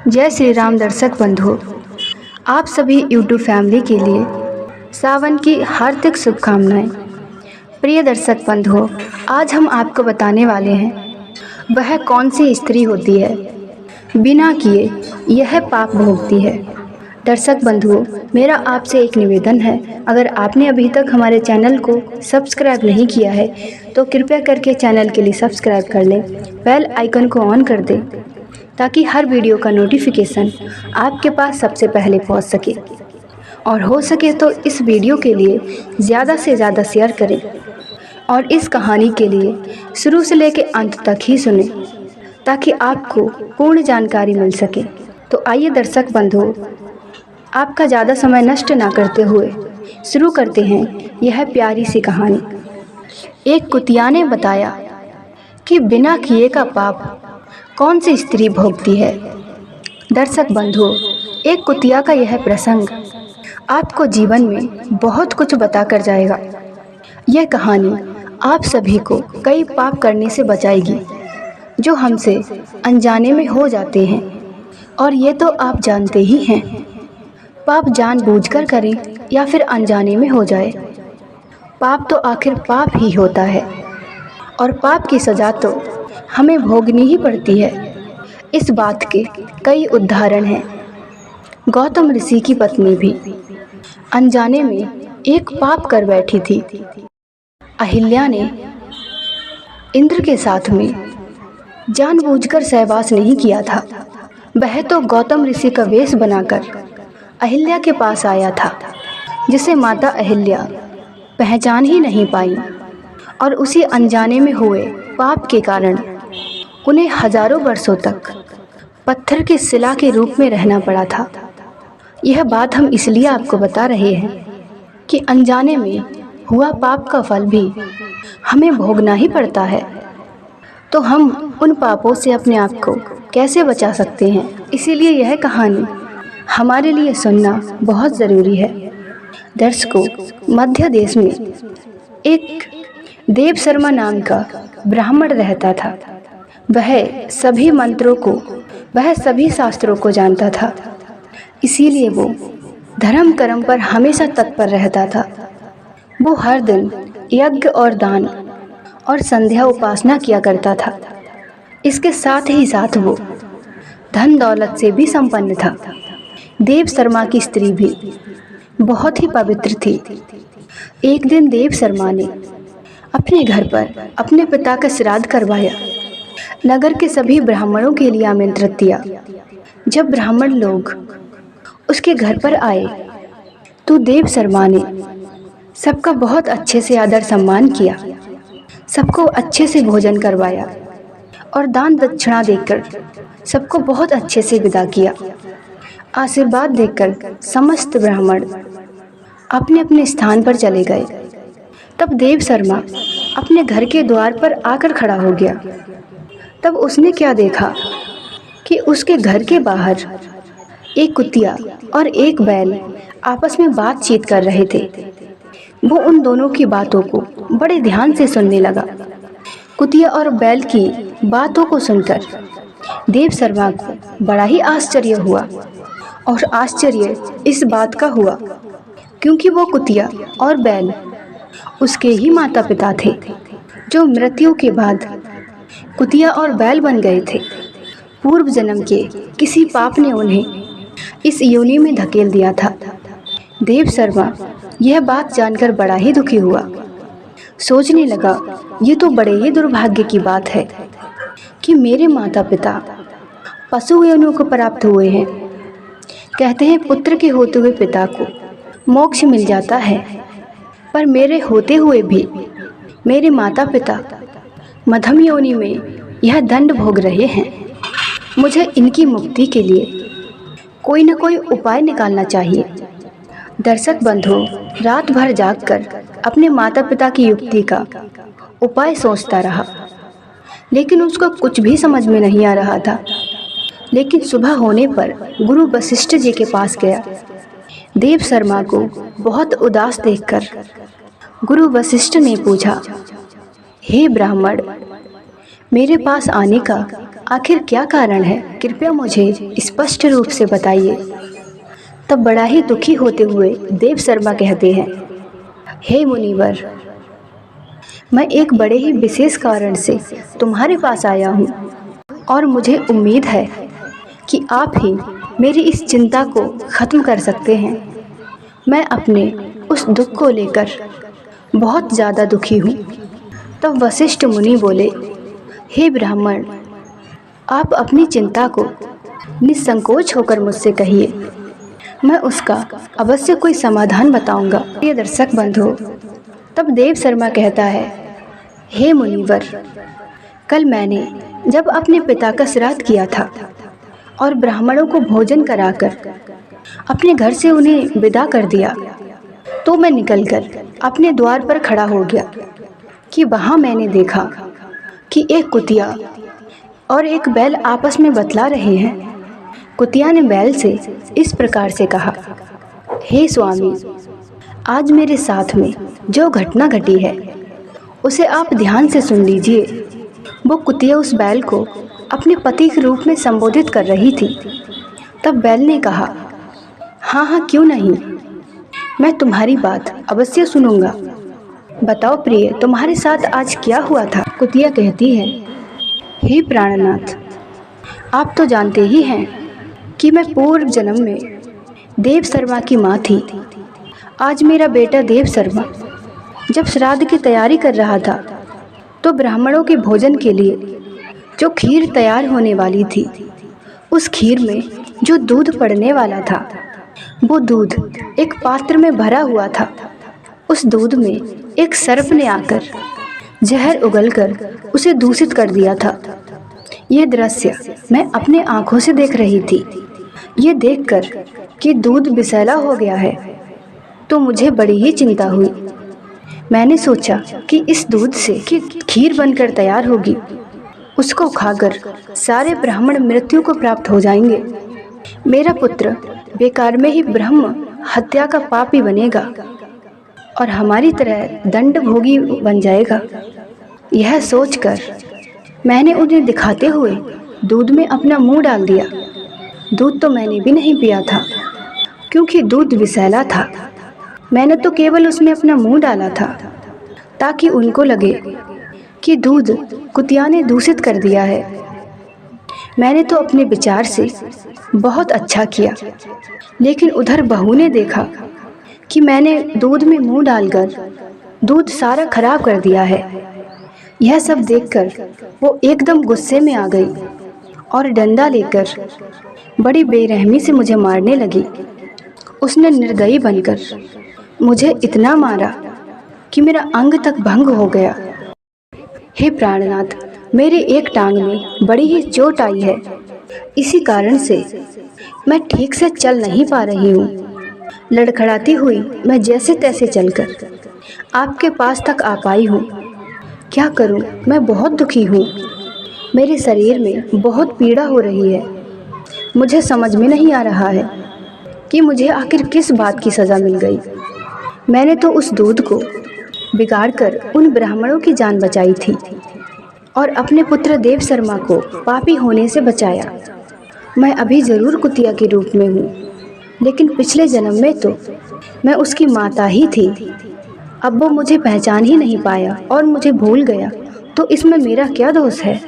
जय श्री राम दर्शक बंधुओं, आप सभी यूट्यूब फैमिली के लिए सावन की हार्दिक शुभकामनाएं। प्रिय दर्शक बंधुओं, आज हम आपको बताने वाले हैं वह कौन सी स्त्री होती है बिना किए यह पाप भोगती है। दर्शक बंधुओं, मेरा आपसे एक निवेदन है, अगर आपने अभी तक हमारे चैनल को सब्सक्राइब नहीं किया है तो कृपया करके चैनल के लिए सब्सक्राइब कर लें, बेल आइकन को ऑन कर दें ताकि हर वीडियो का नोटिफिकेशन आपके पास सबसे पहले पहुंच सके। और हो सके तो इस वीडियो के लिए ज़्यादा से ज़्यादा शेयर करें और इस कहानी के लिए शुरू से लेकर अंत तक ही सुनें ताकि आपको पूर्ण जानकारी मिल सके। तो आइए दर्शक बंधुओं, आपका ज़्यादा समय नष्ट ना करते हुए शुरू करते हैं यह प्यारी सी कहानी। एक कुतिया ने बताया कि बिना किए का पाप कौन सी स्त्री भोगती है। दर्शक बंधुओं, एक कुतिया का यह प्रसंग आपको जीवन में बहुत कुछ बता कर जाएगा। यह कहानी आप सभी को कई पाप करने से बचाएगी जो हमसे अनजाने में हो जाते हैं, और ये तो आप जानते ही हैं, पाप जानबूझकर करें या फिर अनजाने में हो जाए, पाप तो आखिर पाप ही होता है और पाप की सज़ा तो हमें भोगनी ही पड़ती है। इस बात के कई उदाहरण हैं। गौतम ऋषि की पत्नी भी अनजाने में एक पाप कर बैठी थी। अहिल्या ने इंद्र के साथ में जानबूझकर सहवास नहीं किया था। वह तो गौतम ऋषि का वेश बनाकर अहिल्या के पास आया था, जिसे माता अहिल्या पहचान ही नहीं पाई, और उसी अनजाने में हुए पाप के कारण उन्हें हजारों वर्षों तक पत्थर की शिला के रूप में रहना पड़ा था। यह बात हम इसलिए आपको बता रहे हैं कि अनजाने में हुआ पाप का फल भी हमें भोगना ही पड़ता है। तो हम उन पापों से अपने आप को कैसे बचा सकते हैं, इसीलिए यह कहानी हमारे लिए सुनना बहुत ज़रूरी है। दर्शकों, मध्य देश में एक देव शर्मा नाम का ब्राह्मण रहता था। वह सभी मंत्रों को, वह सभी शास्त्रों को जानता था, इसीलिए वो धर्म कर्म पर हमेशा तत्पर रहता था। वो हर दिन यज्ञ और दान और संध्या उपासना किया करता था। इसके साथ ही साथ वो धन दौलत से भी संपन्न था। देव शर्मा की स्त्री भी बहुत ही पवित्र थी। एक दिन देव शर्मा ने अपने घर पर अपने पिता का श्राद्ध करवाया। नगर के सभी ब्राह्मणों के लिए आमंत्रित दिया। जब ब्राह्मण लोग उसके घर पर आए तो देव शर्मा ने सबका बहुत अच्छे से आदर सम्मान किया, सबको अच्छे से भोजन करवाया और दान दक्षिणा देकर सबको बहुत अच्छे से विदा किया। आशीर्वाद देकर समस्त ब्राह्मण अपने अपने स्थान पर चले गए। तब देव शर्मा अपने घर के द्वार पर आकर खड़ा हो गया। तब उसने क्या देखा कि उसके घर के बाहर एक कुतिया और एक बैल आपस में बातचीत कर रहे थे। वो उन दोनों की बातों को बड़े ध्यान से सुनने लगा। कुतिया और बैल की बातों को सुनकर देव शर्मा को बड़ा ही आश्चर्य हुआ, और आश्चर्य इस बात का हुआ क्योंकि वो कुतिया और बैल उसके ही माता पिता थे, जो मृत्यु के बाद कुतिया और बैल बन गए थे। पूर्व जन्म के किसी पाप ने उन्हें इस योनि में धकेल दिया था। देव शर्मा यह बात जानकर बड़ा ही दुखी हुआ। सोचने लगा, ये तो बड़े ही दुर्भाग्य की बात है कि मेरे माता पिता पशु योनियों को प्राप्त हुए हैं। कहते हैं पुत्र के होते हुए पिता को मोक्ष मिल जाता है, पर मेरे होते हुए भी मेरे माता पिता मध्यम योनि में यह दंड भोग रहे हैं। मुझे इनकी मुक्ति के लिए कोई न कोई उपाय निकालना चाहिए। दर्शक बंधुओं, रात भर जागकर अपने माता पिता की युक्ति का उपाय सोचता रहा, लेकिन उसको कुछ भी समझ में नहीं आ रहा था। लेकिन सुबह होने पर गुरु वशिष्ठ जी के पास गया। देव शर्मा को बहुत उदास देखकर गुरु वशिष्ठ ने पूछा, हे ब्राह्मण, मेरे पास आने का आखिर क्या कारण है, कृपया मुझे स्पष्ट रूप से बताइए। तब बड़ा ही दुखी होते हुए देव शर्मा कहते हैं, हे मुनिवर, मैं एक बड़े ही विशेष कारण से तुम्हारे पास आया हूँ और मुझे उम्मीद है कि आप ही मेरी इस चिंता को ख़त्म कर सकते हैं। मैं अपने उस दुख को लेकर बहुत ज़्यादा दुखी हूँ। तब वशिष्ठ मुनि बोले, हे ब्राह्मण, आप अपनी चिंता को निसंकोच होकर मुझसे कहिए, मैं उसका अवश्य कोई समाधान बताऊंगा। प्रिय दर्शक बंधु, तब देव शर्मा कहता है, हे मुनिवर, कल मैंने जब अपने पिता का श्राद्ध किया था और ब्राह्मणों को भोजन कराकर अपने घर से उन्हें विदा कर दिया, तो मैं निकलकर अपने द्वार पर खड़ा हो गया कि वहाँ मैंने देखा कि एक कुतिया और एक बैल आपस में बतला रहे हैं। कुतिया ने बैल से इस प्रकार से कहा, हे स्वामी, आज मेरे साथ में जो घटना घटी है उसे आप ध्यान से सुन लीजिए। वो कुतिया उस बैल को अपने पति के रूप में संबोधित कर रही थी। तब बैल ने कहा, हाँ हाँ, क्यों नहीं, मैं तुम्हारी बात अवश्य सुनूंगा। बताओ प्रिय, तुम्हारे साथ आज क्या हुआ था? कुतिया कहती है, हे प्राणनाथ, आप तो जानते ही हैं कि मैं पूर्व जन्म में देव शर्मा की माँ थी। आज मेरा बेटा देव शर्मा जब श्राद्ध की तैयारी कर रहा था तो ब्राह्मणों के भोजन के लिए जो खीर तैयार होने वाली थी, उस खीर में जो दूध पड़ने वाला था, वो दूध एक पात्र में भरा हुआ था। उस दूध में एक सर्प ने आकर जहर उगलकर उसे दूषित कर दिया था। ये दृश्य मैं अपने आँखों से देख रही थी। ये देखकर कि दूध विषैला हो गया है तो मुझे बड़ी ही चिंता हुई। मैंने सोचा कि इस दूध से खीर बनकर तैयार होगी, उसको खाकर सारे ब्राह्मण मृत्यु को प्राप्त हो जाएंगे। मेरा पुत्र बेकार में ही ब्रह्म हत्या का पापी बनेगा और हमारी तरह दंड भोगी बन जाएगा। यह सोचकर मैंने उन्हें दिखाते हुए दूध में अपना मुंह डाल दिया। दूध तो मैंने भी नहीं पिया था क्योंकि दूध विषैला था। मैंने तो केवल उसमें अपना मुंह डाला था ताकि उनको लगे कि दूध कुतिया ने दूषित कर दिया है। मैंने तो अपने विचार से बहुत अच्छा किया, लेकिन उधर बहू ने देखा कि मैंने दूध में मुंह डालकर दूध सारा खराब कर दिया है। यह सब देखकर वो एकदम गुस्से में आ गई और डंडा लेकर बड़ी बेरहमी से मुझे मारने लगी। उसने निर्दयी बनकर मुझे इतना मारा कि मेरा अंग तक भंग हो गया। हे प्राणनाथ, मेरे एक टांग में बड़ी ही चोट आई है। इसी कारण से मैं ठीक से चल नहीं पा रही हूँ। लड़खड़ाती हुई मैं जैसे तैसे चलकर आपके पास तक आ पाई हूँ। क्या करूँ, मैं बहुत दुखी हूँ। मेरे शरीर में बहुत पीड़ा हो रही है। मुझे समझ में नहीं आ रहा है कि मुझे आखिर किस बात की सज़ा मिल गई। मैंने तो उस दूध को बिगाड़कर उन ब्राह्मणों की जान बचाई थी और अपने पुत्र देव शर्मा को पापी होने से बचाया। मैं अभी ज़रूर कुतिया के रूप में हूँ, लेकिन पिछले जन्म में तो मैं उसकी माता ही थी। अब वो मुझे पहचान ही नहीं पाया और मुझे भूल गया, तो इसमें मेरा क्या दोष है?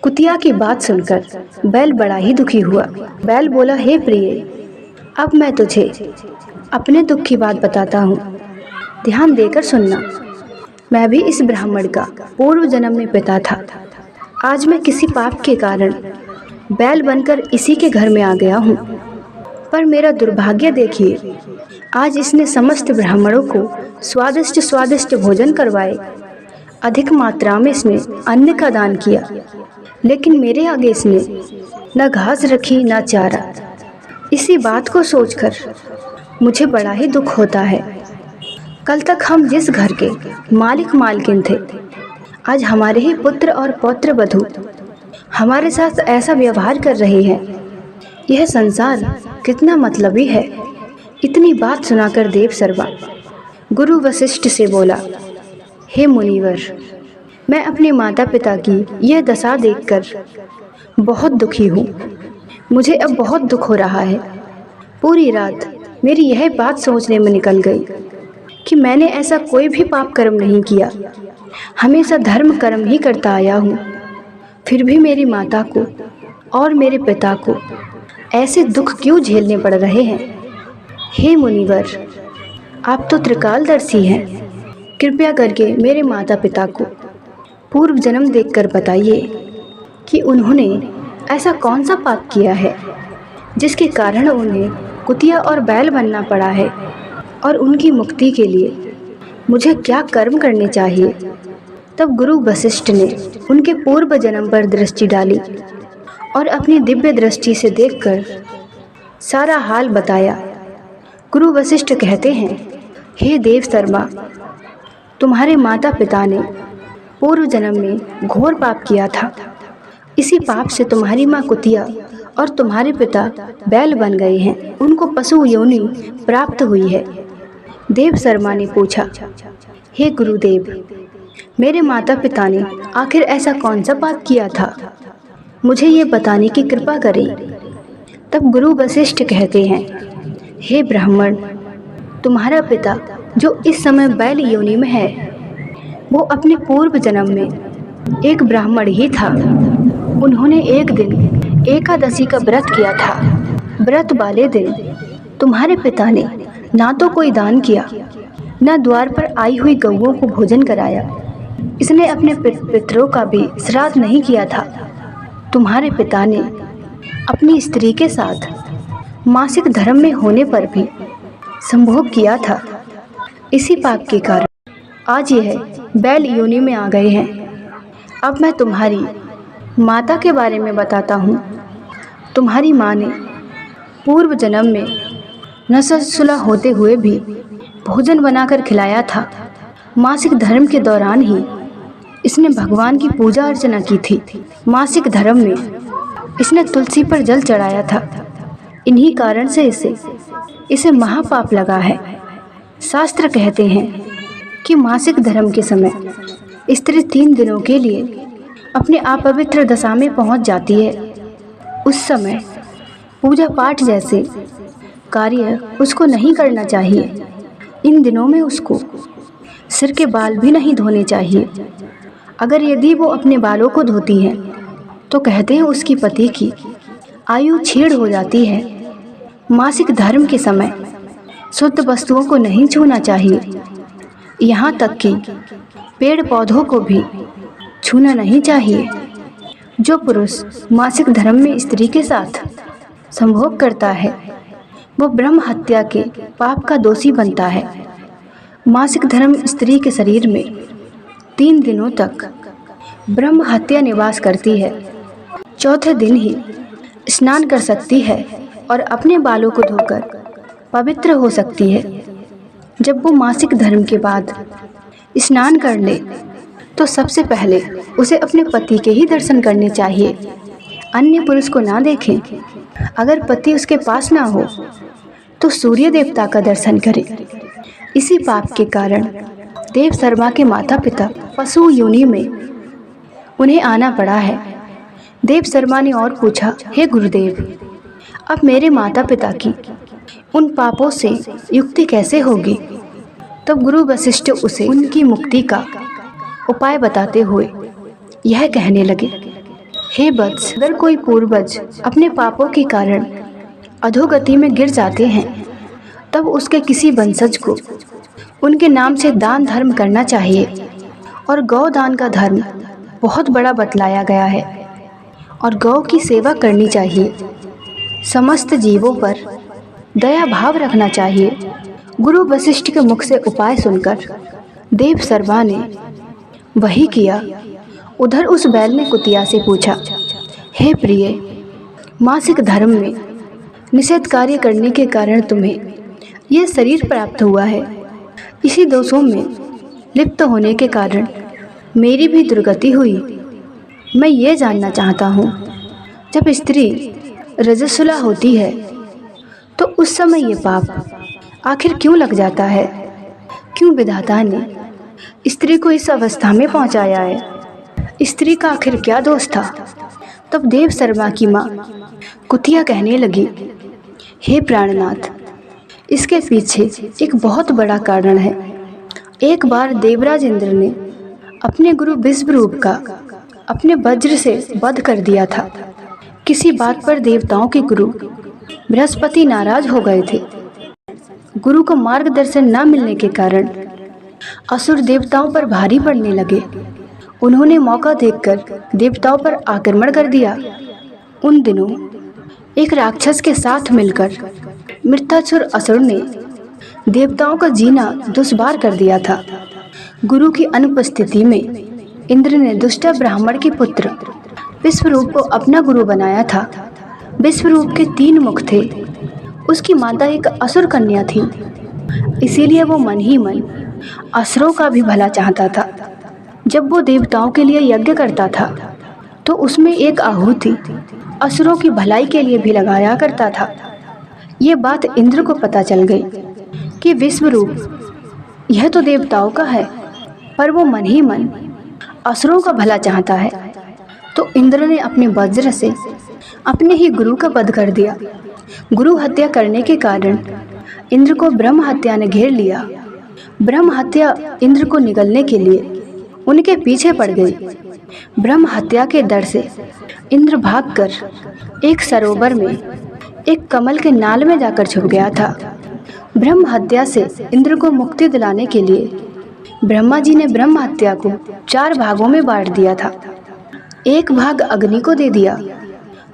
कुतिया की बात सुनकर बैल बड़ा ही दुखी हुआ। बैल बोला, हे प्रिय, अब मैं तुझे अपने दुख की बात बताता हूँ, ध्यान देकर सुनना। मैं भी इस ब्राह्मण का पूर्व जन्म में पिता था। आज मैं किसी पाप के कारण बैल बनकर इसी के घर में आ गया हूँ, पर मेरा दुर्भाग्य देखिए, आज इसने समस्त ब्राह्मणों को स्वादिष्ट स्वादिष्ट भोजन करवाए। अधिक मात्रा में इसने अन्न का दान किया, लेकिन मेरे आगे इसने न घास रखी न चारा। इसी बात को सोचकर मुझे बड़ा ही दुख होता है। कल तक हम जिस घर के मालिक मालकिन थे, आज हमारे ही पुत्र और पौत्र वधू हमारे साथ ऐसा व्यवहार कर रहे हैं। यह संसार कितना मतलबी है। इतनी बात सुनाकर देव शर्मा गुरु वशिष्ठ से बोला, हे मुनिवर, मैं अपने माता पिता की यह दशा देखकर बहुत दुखी हूँ। मुझे अब बहुत दुख हो रहा है। पूरी रात मेरी यह बात सोचने में निकल गई कि मैंने ऐसा कोई भी पाप कर्म नहीं किया, हमेशा धर्म कर्म ही करता आया हूँ। फिर भी मेरी माता को और मेरे पिता को ऐसे दुख क्यों झेलने पड़ रहे हैं। हे मुनिवर, आप तो त्रिकालदर्शी हैं। कृपया करके मेरे माता पिता को पूर्व जन्म देखकर बताइए कि उन्होंने ऐसा कौन सा पाप किया है जिसके कारण उन्हें कुतिया और बैल बनना पड़ा है, और उनकी मुक्ति के लिए मुझे क्या कर्म करने चाहिए। तब गुरु वशिष्ठ ने उनके पूर्व जन्म पर दृष्टि डाली और अपनी दिव्य दृष्टि से देखकर सारा हाल बताया। गुरु वशिष्ठ कहते हैं, हे देव शर्मा, तुम्हारे माता पिता ने पूर्व जन्म में घोर पाप किया था। इसी पाप से तुम्हारी माँ कुतिया और तुम्हारे पिता बैल बन गए हैं। उनको पशु योनि प्राप्त हुई है। देव शर्मा ने पूछा, हे गुरुदेव, मेरे माता पिता ने आखिर ऐसा कौन सा पाप किया था, मुझे ये बताने की कृपा करें। तब गुरु वशिष्ठ कहते हैं, हे ब्राह्मण, तुम्हारा पिता जो इस समय बैल योनि में है, वो अपने पूर्व जन्म में एक ब्राह्मण ही था। उन्होंने एक दिन एकादशी का व्रत किया था। व्रत वाले दिन तुम्हारे पिता ने ना तो कोई दान किया, न द्वार पर आई हुई गौओं को भोजन कराया। इसने अपने पितरों का भी श्राद्ध नहीं किया था। तुम्हारे पिता ने अपनी स्त्री के साथ मासिक धर्म में होने पर भी संभोग किया था। इसी पाप के कारण आज यह बैल योनि में आ गए हैं। अब मैं तुम्हारी माता के बारे में बताता हूँ। तुम्हारी माँ ने पूर्व जन्म में नससुला होते हुए भी भोजन बनाकर खिलाया था। मासिक धर्म के दौरान ही इसने भगवान की पूजा अर्चना की थी। मासिक धर्म में इसने तुलसी पर जल चढ़ाया था। इन्हीं कारण से इसे महापाप लगा है। शास्त्र कहते हैं कि मासिक धर्म के समय स्त्री 3 दिनों के लिए अपने अपवित्र दशा में पहुंच जाती है। उस समय पूजा पाठ जैसे कार्य उसको नहीं करना चाहिए। इन दिनों में उसको सिर के बाल भी नहीं धोने चाहिए। अगर यदि वो अपने बालों को धोती है तो कहते हैं उसकी पति की आयु छीड़ हो जाती है। मासिक धर्म के समय शुद्ध वस्तुओं को नहीं छूना चाहिए। यहाँ तक कि पेड़ पौधों को भी छूना नहीं चाहिए। जो पुरुष मासिक धर्म में स्त्री के साथ संभोग करता है वो ब्रह्म हत्या के पाप का दोषी बनता है। मासिक धर्म स्त्री के शरीर में 3 दिनों तक ब्रह्म हत्या निवास करती है। चौथे दिन ही स्नान कर सकती है और अपने बालों को धोकर पवित्र हो सकती है। जब वो मासिक धर्म के बाद स्नान कर ले तो सबसे पहले उसे अपने पति के ही दर्शन करने चाहिए, अन्य पुरुष को ना देखें। अगर पति उसके पास ना हो तो सूर्य देवता का दर्शन करे। इसी पाप के कारण देव शर्मा के माता पिता पशु योनि में उन्हें आना पड़ा है। देव शर्मा ने और पूछा, हे गुरुदेव, अब मेरे माता पिता की उन पापों से युक्ति कैसे होगी। तब गुरु वशिष्ठ उसे उनकी मुक्ति का उपाय बताते हुए यह कहने लगे, हे वत्स, अगर कोई पूर्वज अपने पापों के कारण अधोगति में गिर जाते हैं तब उसके किसी वंशज को उनके नाम से दान धर्म करना चाहिए। और गौ दान का धर्म बहुत बड़ा बतलाया गया है और गौ की सेवा करनी चाहिए। समस्त जीवों पर दया भाव रखना चाहिए। गुरु वशिष्ठ के मुख से उपाय सुनकर देव शर्मा ने वही किया। उधर उस बैल ने कुतिया से पूछा, हे प्रिय, मासिक धर्म में निषेध कार्य करने के कारण तुम्हें यह शरीर प्राप्त हुआ है। इसी दोषों में लिप्त होने के कारण मेरी भी दुर्गति हुई। मैं ये जानना चाहता हूँ, जब स्त्री रजस्वला होती है तो उस समय ये पाप आखिर क्यों लग जाता है? क्यों विधाता ने स्त्री को इस अवस्था में पहुँचाया है? स्त्री का आखिर क्या दोष था? तब देव शर्मा की माँ कुतिया कहने लगी, हे प्राणनाथ, इसके पीछे एक बहुत बड़ा कारण है। एक बार देवराज इंद्र ने अपने गुरु विश्वरूप का अपने वज्र से वध कर दिया था। किसी बात पर देवताओं के गुरु बृहस्पति नाराज हो गए थे। गुरु को मार्गदर्शन न मिलने के कारण असुर देवताओं पर भारी पड़ने लगे। उन्होंने मौका देखकर देवताओं पर आक्रमण कर दिया। उन दिनों एक राक्षस के साथ मिलकर मृत्यासुर असुर ने देवताओं का जीना दुश्वार कर दिया था। गुरु की अनुपस्थिति में इंद्र ने दुष्ट ब्राह्मण के पुत्र विश्वरूप को अपना गुरु बनाया था। विश्वरूप के 3 मुख थे। उसकी माता एक असुर कन्या थी, इसीलिए वो मन ही मन असुरों का भी भला चाहता था। जब वो देवताओं के लिए यज्ञ करता था तो उसमें एक आहुति असुरों की भलाई के लिए भी लगाया करता था। ये बात इंद्र को पता चल गई कि विश्वरूप यह तो देवताओं का है, पर वो मन ही मन असुरों का भला चाहता है। तो इंद्र ने अपने वज्र से अपने ही गुरु का वध कर दिया। गुरु हत्या करने के कारण इंद्र को ब्रह्म हत्या ने घेर लिया। ब्रह्म हत्या इंद्र को निगलने के लिए उनके पीछे पड़ गई। ब्रह्म हत्या के डर से इंद्र भागकर एक सरोवर में एक कमल के नाल में जाकर छुप गया था। ब्रह्म हत्या से इंद्र को मुक्ति दिलाने के लिए ब्रह्मा जी ने ब्रह्म हत्या को 4 भागों में बांट दिया था। एक भाग अग्नि को दे दिया,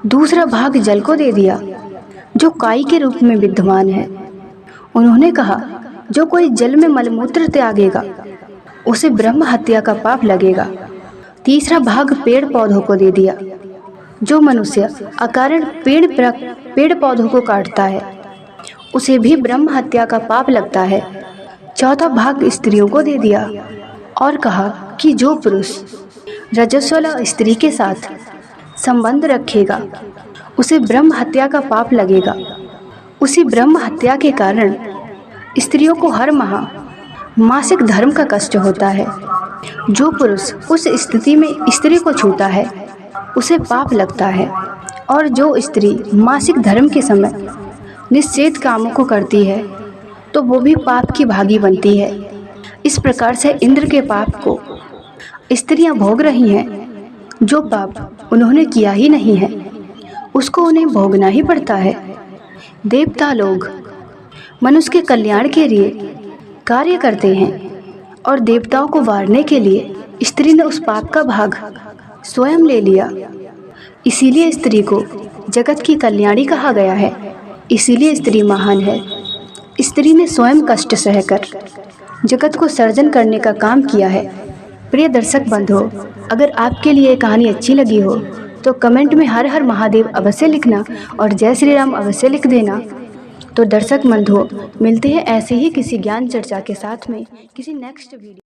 दूसरा भाग जल को दे दिया जो काई के रूप में विद्यमान है। उन्होंने कहा, जो कोई जल में मलमूत्र त्यागेगा उसे ब्रह्म हत्या का पाप लगेगा। तीसरा भाग पेड़ पौधों को दे दिया। जो मनुष्य अकारण पेड़ पौधों को काटता है उसे भी ब्रह्म हत्या का पाप लगता है। चौथा भाग स्त्रियों को दे दिया और कहा कि जो पुरुष रजस्वला स्त्री के साथ संबंध रखेगा उसे ब्रह्म हत्या का पाप लगेगा। उसी ब्रह्म हत्या के कारण स्त्रियों को हर माह मासिक धर्म का कष्ट होता है। जो पुरुष उस स्थिति में स्त्री को छूता है उसे पाप लगता है, और जो स्त्री मासिक धर्म के समय निषेध कामों को करती है तो वो भी पाप की भागी बनती है। इस प्रकार से इंद्र के पाप को स्त्रियां भोग रही हैं। जो पाप उन्होंने किया ही नहीं है उसको उन्हें भोगना ही पड़ता है। देवता लोग मनुष्य के कल्याण के लिए कार्य करते हैं और देवताओं को वारने के लिए स्त्री ने उस पाप का भाग स्वयं ले लिया। इसीलिए स्त्री को जगत की कल्याणी कहा गया है। इसीलिए स्त्री महान है। स्त्री ने स्वयं कष्ट सहकर जगत को सर्जन करने का काम किया है। प्रिय दर्शक बंधुओं, अगर आपके लिए ये कहानी अच्छी लगी हो तो कमेंट में हर हर महादेव अवश्य लिखना और जय श्री राम अवश्य लिख देना। तो दर्शक बंधुओं, मिलते हैं ऐसे ही किसी ज्ञान चर्चा के साथ में किसी नेक्स्ट वीडियो।